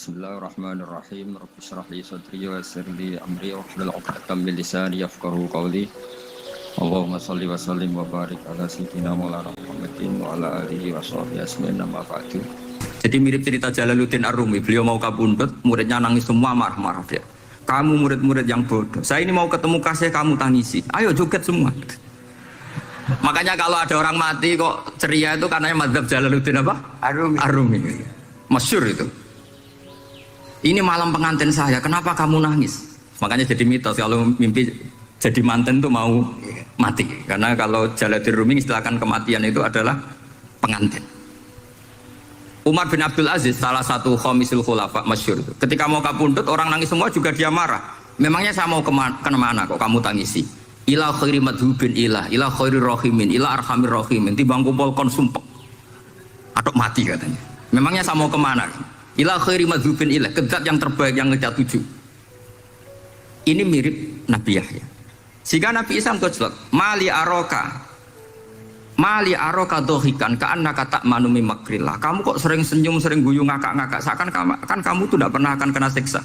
Bismillahirrahmanirrahim. Rabbi shrah li sadri wa yassir li amri wahlul 'uqdatam min lisani yafqahu qawli. Allahumma shalli wa sallim wa barik ala sayyidina Maulana Muhammadin wa ala alihi wa sahbihi ajmain amma ba'du. Jadi mirip cerita Jalaluddin Ar-Rumi. Beliau mau kabundut, muridnya nangis semua marah-marah dia. Kamu murid-murid yang bodoh. Saya ini mau ketemu kasih kamu tangisi. Ayo joget semua. Makanya kalau ada orang mati kok ceria itu karena madzhab Jalaluddin apa? Ar-Rumi. Masyhur itu. Ini malam pengantin saya, kenapa kamu nangis? Makanya jadi mitos kalau mimpi jadi manten tuh mau mati. Karena kalau Jalaluddin Rumi istilahkan kematian itu adalah pengantin. Umar bin Abdul Aziz, salah satu khomisul khulafa masyhur itu. Ketika mau kabundut, orang nangis semua juga dia marah. Memangnya saya mau kemana kok kamu tangisi? Ila khairi madhubin ila khairi rahimin, ila arhamir rahimin. Timbang kumpul kon sumpek. Atau mati katanya. Memangnya saya mau kemana? Ila khairi madhubin ilah, ke zat yang terbaik yang ngejat tuju. Ini mirip Nabi Yahya. Sehingga Nabi Isa menjawab, mali aroka dohikan ka'annaka ta'manu min makrillah. Kamu kok sering senyum, sering guyu, ngakak-ngakak, seakan kan kamu tuh tidak pernah akan kena siksa.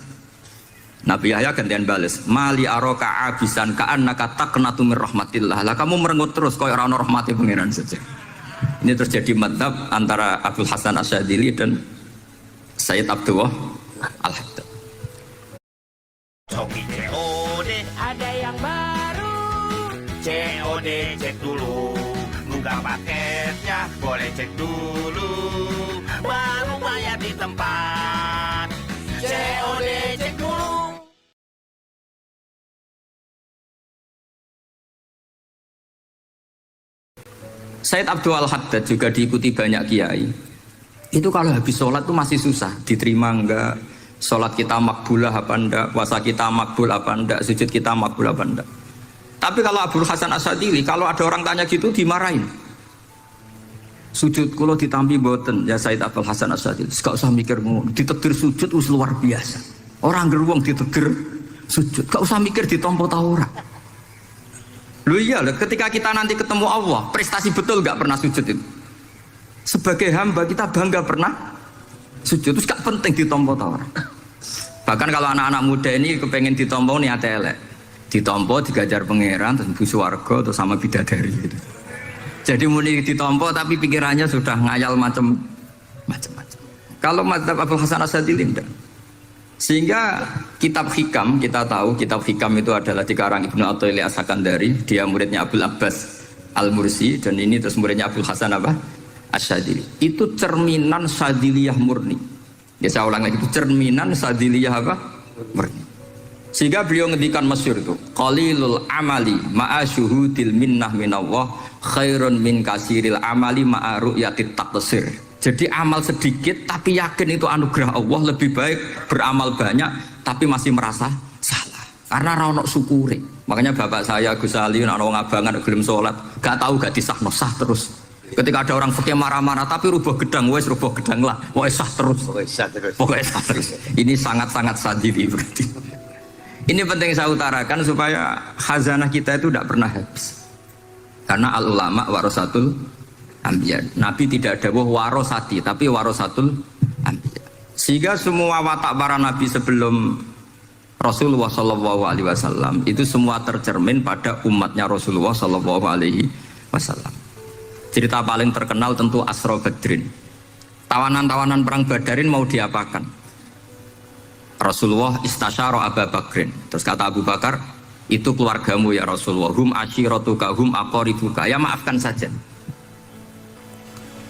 Nabi Yahya gantian balas, mali aroka abisan ka'annaka taqnatu min rahmatillah. Lah kamu merengut terus kaya ora ono rahmate pangeran saja. Ini terjadi madzhab antara Abdul Hasan Asyadzili dan Sayyid Abdullah Al-Haddad. Coki COD ada yang baru. COD cek dulu. Nunggah paketnya boleh cek dulu. Baru bayar di tempat. COD cek dulu. Sayyid Abdullah Al-Haddad juga diikuti banyak kiai. Itu kalau habis sholat tuh masih susah diterima enggak, sholat kita makbulah apa enggak, puasa kita makbul apa enggak, sujud kita makbul apa enggak. Tapi kalau Abdul Hasan Asyadzili, kalau ada orang tanya gitu dimarahin. Sujud kulo ditampi boten ya Sayyid Abdul Hasan Asyadzili. Gak usah mikir ngono, ditegur sujud us luar biasa. Orang geruang ditegur sujud, gak usah mikir ditompo ta ora. Loh iya, ketika kita nanti ketemu Allah, prestasi betul gak pernah sujud itu. Sebagai hamba kita bangga pernah sujud, terus gak penting ditompo tawar. Bahkan kalau anak-anak muda ini kepengen ditompo niat elek, ditompo digajar pangeran terus mlebu swarga atau sama bidadari gitu. Jadi muni ditompo tapi pikirannya sudah ngayal macam-macam. Kalau madzhab Abdul Hasan Asyadzili enggak. Sehingga kitab hikam, kita tahu kitab hikam itu adalah dikarang Ibnu Athaillah As-Sakandari, dia muridnya Abdul Abbas Al-Mursi, dan ini terus muridnya Abdul Hasan apa? Asyadzili. Itu cerminan Syadziliyah murni. Ya saya ulang lagi, itu cerminan Syadziliyah apa? Murni. Sehingga beliau ngendikan masyhur itu, qalilul amali ma'a syuhudil minnah minallah khairun min kasiril amali ma'a ru'yatit taqsir. Jadi amal sedikit tapi yakin itu anugerah Allah, lebih baik beramal banyak tapi masih merasa salah. Karena ra ono syukure. Makanya bapak saya Gus Ali ana wong abangan gelem salat, gak tahu gak disahno sah terus. Ketika ada orang fakir marah-marah tapi rubah gedang, wes rubah gedang lah, wes sah terus. Pokoknya sah terus. Ini sangat-sangat sadili berarti. Ini penting saya utarakan supaya khazanah kita itu tidak pernah habis. Karena al ulama warasatul anbiya. Nabi tidak ada warosati, tapi warasatul anbiya. Sehingga semua watak para nabi sebelum Rasulullah Shallallahu Alaihi Wasallam itu semua tercermin pada umatnya Rasulullah Shallallahu Alaihi Wasallam. Cerita paling terkenal tentu Asra Badrin. Tawanan-tawanan perang Badarin mau diapakan? Rasulullah istasyara Abu Bakrin. Terus kata Abu Bakar, itu keluargamu ya Rasulullah. Hum ashiratuka hum aqaribuka. Ya maafkan saja.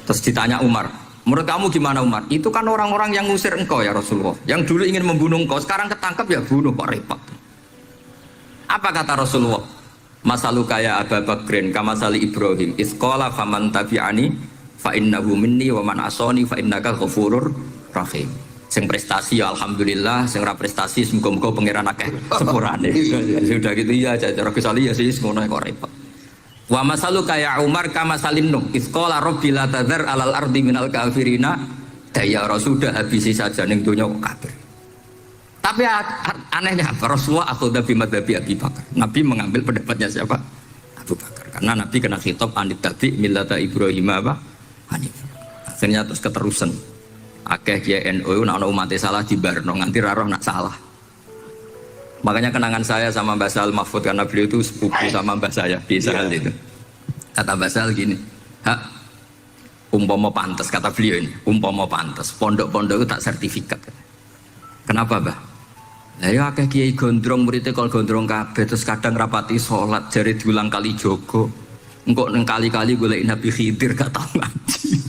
Terus ditanya Umar, menurut kamu gimana Umar? Itu kan orang-orang yang ngusir engkau ya Rasulullah. Yang dulu ingin membunuh engkau, sekarang ketangkep ya bunuh, kok repot. Apa kata Rasulullah? Masaluka ya Abu Bakrin kamasali Ibrahim isqala faman tabi'ani fa innahu minni wa man asani fa innaka ghafurur rahim. Sing prestasi ya alhamdulillah, sing ora prestasi semoga-moga pangeran akeh sepurane. Sudah gitu ya cara Gus Ali ya sih ngono kok repot. Wa masaluka ya Umar kamasalin nuh isqala rabbil la tadzar alal ardi minal kafirina dayara sudah habisi saja ning donya kok kafir. Tapi anehnya Rasulullah akhudha bi madzhabi Abi Bakar. Nabi mengambil pendapatnya siapa? Abu Bakar. Karena Nabi kena khitab anit tabi millata Ibrahim apa? Hanif. Akhirnya terus keterusan. Akeh kiai NU nak umat salah dibarno nganti ra roh nak salah. Makanya kenangan saya sama Mbah Sal Mahfud karena beliau itu sepupu sama Mbah saya di Israel itu. Kata Mbah Sal gini, "Hak umpama pantas," kata beliau ini, "umpama pantas, pondok-pondok itu tak sertifikat." Kenapa, Mbah? Lah ya akeh kiai gondrong muridnya kalau gondrong kabeh terus kadang rapati salat jare diulang kali jogo. Engko neng kali-kali golek Nabi Khidir gak tau ngaji.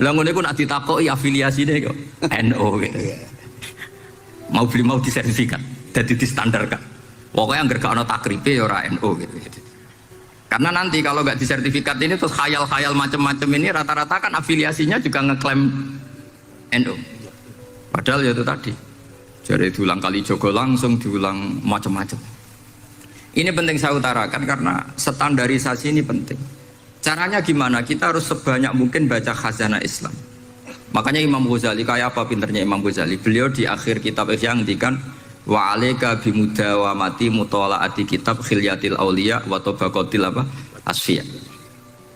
Lah ngene ku nak ditakoki afiliasine kok NU gitu. Mau beli mau disertifikat, jadi distandarkan. Pokoknya anggar gak ono takribe ya ora NU gitu. Karena nanti kalau nggak disertifikat ini terus khayal-khayal macam-macam ini rata-rata kan afiliasinya juga ngeklaim NU. Padahal ya itu tadi. Jadi diulang kali Jogo langsung diulang macam-macam. Ini penting saya utarakan karena standarisasi ini penting. Caranya gimana? Kita harus sebanyak mungkin baca khazanah Islam. Makanya Imam Ghazali, kayak apa pinternya Imam Ghazali? Beliau di akhir kitab Ihya ngendikan wa alaika bimudawamati mutalaati kitab khilyatil auliya wa tabaqatil apa? Asfiya.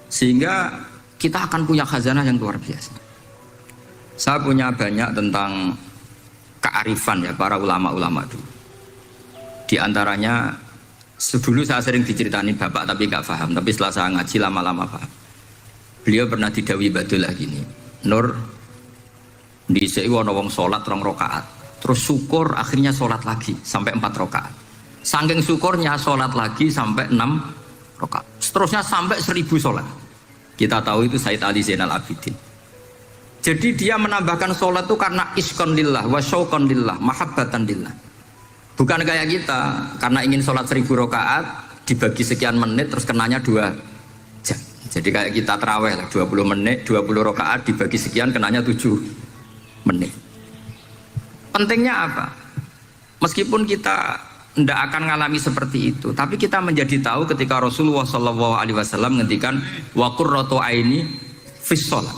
Sehingga kita akan punya khazanah yang luar biasa. Saya punya banyak tentang kearifan ya para ulama-ulama dulu. Di antaranya dulu saya sering diceritani bapak tapi nggak paham, tapi setelah saya ngaji lama-lama paham. Beliau pernah didawi Badul lagi nih, Nur di ana wong salat 2 rakaat, terus syukur akhirnya salat lagi sampai 4 rakaat. Saking syukurnya salat lagi sampai 6 rakaat. Seterusnya sampai 1000 salat. Kita tahu itu Said Ali Zainal Abidin. Jadi dia menambahkan salat itu karena iskon lillah wa syauqan lillah, mahabbatan lillah. Bukan kayak kita, karena ingin sholat 1000 rakaat dibagi sekian menit terus kenanya 2 jam. Jadi kayak kita terawih lah 20 menit, 20 rakaat dibagi sekian kenanya 7 menit. Pentingnya apa? Meskipun kita tidak akan mengalami seperti itu, tapi kita menjadi tahu ketika Rasulullah SAW ngendikan wa qurratu aini fis shalah.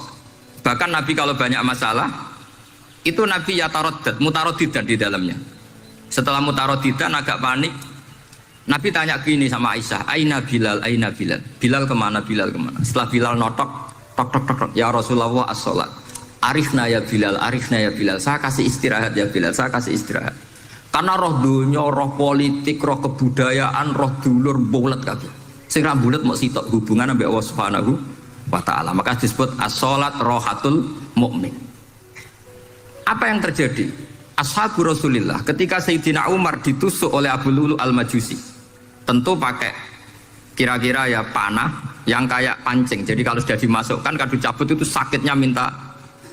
Bahkan Nabi kalau banyak masalah itu Nabi yataraddad, mutaraddidan di dalamnya. Setelah mutaraddidan agak panik, Nabi tanya gini sama Aisyah, Aina Bilal, Aina Bilal. Bilal kemana, Bilal kemana? Setelah Bilal notok, tok tok tok tok, ya Rasulullah as-sholat. Arifna ya Bilal, arifna ya Bilal. Saya kasih istirahat ya Bilal, saya kasih istirahat. Karena roh dunia, roh politik, roh kebudayaan, roh dulur bulat kabeh. Sing ra bulat mau sitok hubungan ambek Allah Subhanahu wa taala. Maka disebut as-sholat rohatul mukmin. Apa yang terjadi? Ashabu Rasulillah ketika Sayyidina Umar ditusuk oleh Abu Lulu al-Majusi, tentu pakai kira-kira ya panah yang kayak pancing. Jadi kalau sudah dimasukkan kadu cabut itu sakitnya minta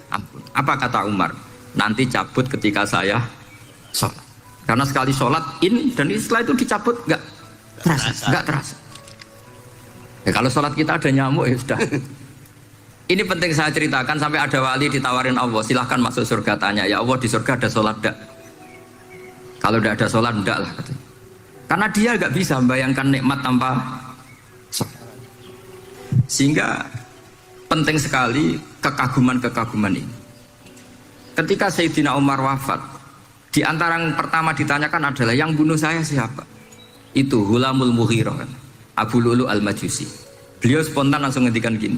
ampun. Apa kata Umar? Nanti cabut ketika saya sholat. Karena sekali sholat dan setelah itu dicabut nggak terasa. Ya, kalau sholat kita ada nyamuk ya sudah. Ini penting saya ceritakan sampai ada wali ditawarin Allah, silahkan masuk surga, tanya ya Allah di surga ada sholat enggak? Kalau tidak ada sholat enggak lah katanya. Karena dia nggak bisa membayangkan nikmat tanpa sholat. Sehingga penting sekali kekaguman-kekaguman ini. Ketika Sayyidina Umar wafat, di antara yang pertama ditanyakan adalah yang bunuh saya siapa? Itu Hulamul Mughirah, Abu Lulu al-Majusi. Beliau spontan langsung ngendikan gini,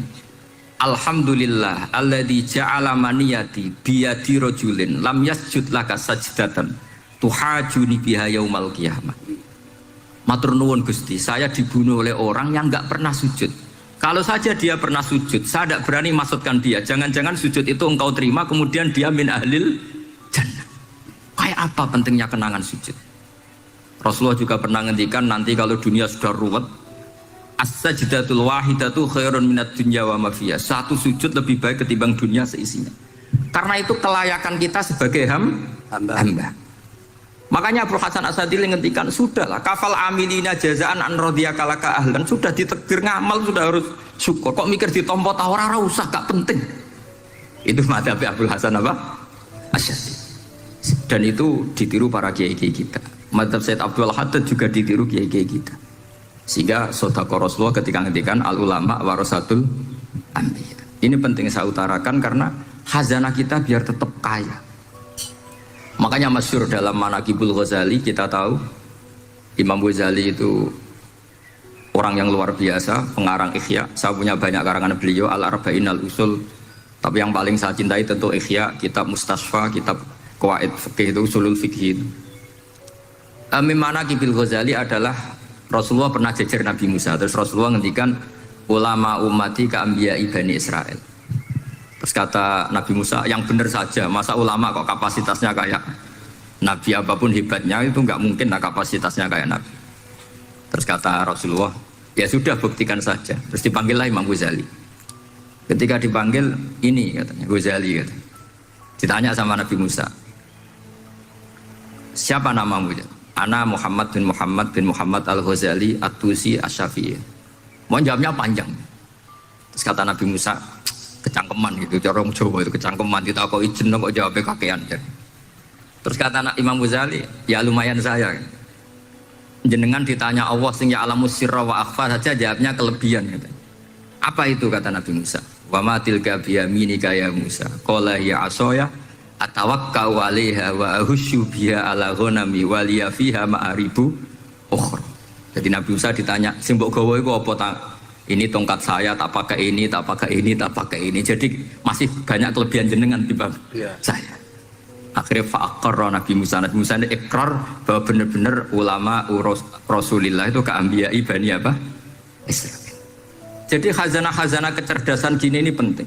Alhamdulillah alladzi ja'ala maniyati biyadi rajulin lam yasjud laka sajdatan tuhajuni biha yaumal qiyamah. Matur nuwun Gusti, saya dibunuh oleh orang yang enggak pernah sujud. Kalau saja dia pernah sujud, saya tidak berani maksudkan dia. Jangan-jangan sujud itu engkau terima kemudian dia min ahlil jannah. Kayak apa pentingnya kenangan sujud? Rasulullah juga pernah ngendikan nanti kalau dunia sudah ruwet, as-sajdatul wahidatu khairun minad dunya wa ma fiha. Satu sujud lebih baik ketimbang dunia seisinya. Karena itu kelayakan kita sebagai hamba. Makanya Abu Hasan Asadili ngendikan sudahlah kafal amilina jazaan an radiyaka laka ahlan, sudah ditegir ngamal sudah harus syukur. Kok mikir ditompo ta ora usah, gak penting. Itu madzhab Abu Hasan apa? Asy'ari. Dan itu ditiru para kiai-kiai kita. Madzhab Said Abdul Haddad juga ditiru kiai-kiai kita. Sehingga sedekah Rasulullah ketika ngendikan al ulama warasatul anbiya. Ini penting saya utarakan karena khazanah kita biar tetap kaya. Makanya masyhur dalam Manaqibul Ghazali kita tahu Imam Ghazali itu orang yang luar biasa, pengarang Ihya. Saya punya banyak karangan beliau, Al-Arba'in Al-Usul Tapi yang paling saya cintai tentu Ihya, kitab Mustasfa, kitab Qawaid Fikih itu, Usulul Fikih itu. Mimana Kibil Ghazali adalah Rasulullah pernah jejer Nabi Musa. Terus Rasulullah ngendikan ulama umati ka'ambiya'i Bani Israel. Terus kata Nabi Musa, yang benar saja, masa ulama kok kapasitasnya kayak Nabi, apapun hebatnya itu nggak mungkin lah kapasitasnya kayak Nabi. Terus kata Rasulullah, ya sudah buktikan saja. Terus dipanggillah Imam Ghazali. Ketika dipanggil, ini katanya Ghazali katanya. Ditanya sama Nabi Musa, siapa namamu? Ana Muhammad bin Muhammad Al-Ghazali At-Tusi Asy-Syafi'i. Mohon jawabnya panjang. Terus kata Nabi Musa, kecangkeman gitu, cara Jawa itu kecangkeman, ditakoki jeneng kok jawabnya kakean. Terus kata Imam Ghazali, ya lumayan saya. Jenengan ditanya Allah sing ya alamus sirra wa akhfa saja jawabnya kelebihan gitu. Apa itu kata Nabi Musa? Wa ma tilka biyaminika ya Musa. Qala ya asaya atawakkau 'alaiha wa ahusyu biha ala ghanami wa liya fiha ma'aribu ukhra. Jadi Nabi Musa ditanya, sing mbok gawa iku apa ta? Ini tongkat saya, tak pakai ini, tak pakai ini, tak pakai ini. Jadi masih banyak kelebihan jenengan dibanding saya. Akhirnya fa'aqarra Nabi Musa ini ikrar bahwa benar-benar ulama Rasulillah itu keambiyai Bani apa? Israel. Jadi khazanah-khazanah kecerdasan gini ini penting.